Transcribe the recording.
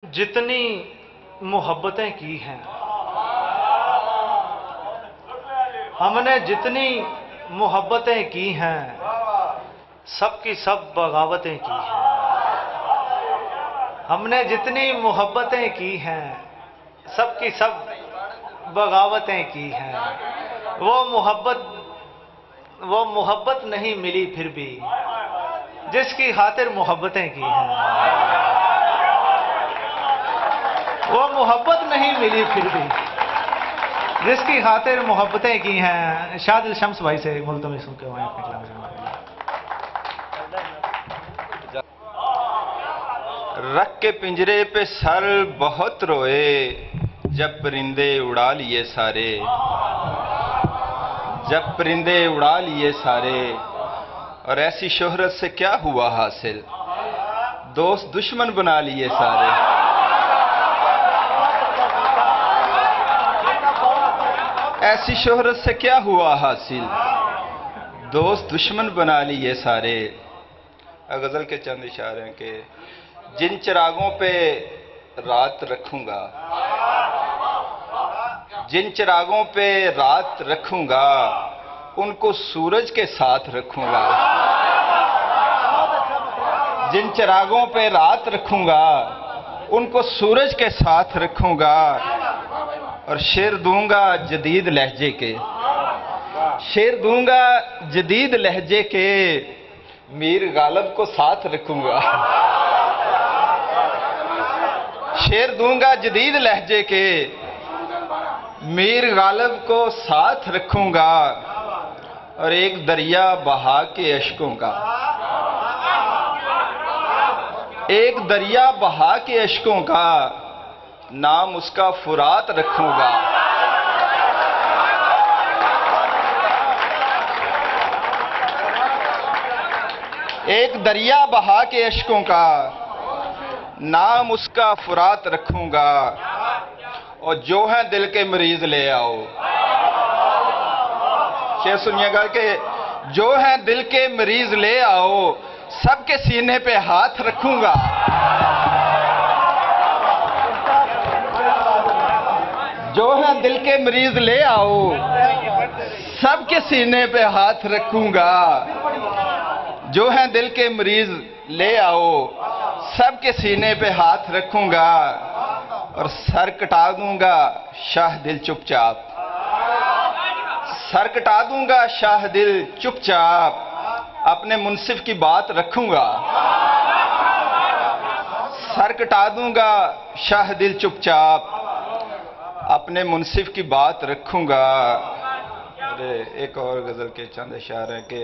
जितनी मोहब्बतें की हैं, हमने जितनी मोहब्बतें की हैं, सब की सब बगावतें की हैं। हमने जितनी मोहब्बतें की हैं, सब की सब बगावतें की हैं। वो मोहब्बत नहीं मिली फिर भी जिसकी खातिर मोहब्बतें की हैं। वो मोहब्बत नहीं मिली फिर भी जिसकी खातिर मोहब्बतें की हैं। शादिल शम्स भाई से मुल्तमी सुन के अपने कलाम से। रख के पिंजरे पे सर बहुत रोए, जब परिंदे उड़ा लिए सारे, जब परिंदे उड़ा लिए सारे। और ऐसी शोहरत से क्या हुआ हासिल, दोस्त दुश्मन बना लिए सारे। ऐसी शोहरत से क्या हुआ हासिल, दोस्त दुश्मन बना लिए सारे। गजल के चंद इशारे हैं कि जिन चिरागों पे रात रखूंगा, जिन चिरागों पे रात रखूंगा, उनको सूरज के साथ रखूंगा। जिन चिरागों पे रात रखूंगा, उनको सूरज के साथ रखूंगा। और शेर दूंगा जदीद लहजे के, शेर दूंगा जदीद लहजे के, मीर गालिब को साथ रखूंगा। शेर दूंगा जदीद लहजे के, मीर गालिब को साथ रखूंगा। और एक दरिया बहा के अश्कों का, एक दरिया बहा के अश्कों का, नाम उसका फुरात रखूंगा। एक दरिया बहा के अश्कों का, नाम उसका फुरात रखूंगा। और जो है दिल के मरीज ले आओ, शेर सुनिएगा कि जो है दिल के मरीज ले आओ, सबके सीने पे हाथ रखूंगा। जो है दिल के मरीज ले आओ, सबके सीने पे हाथ रखूंगा। जो है दिल के मरीज ले आओ, सबके सीने पे हाथ रखूंगा। और सर कटा दूंगा शाह दिल चुपचाप, सर कटा दूंगा शाह दिल चुपचाप, अपने मुंसिफ की बात रखूंगा। सर कटा दूंगा शाह दिल चुपचाप, अपने मुंसिफ की बात रखूंगा। अरे एक और गजल के चंद इशारे के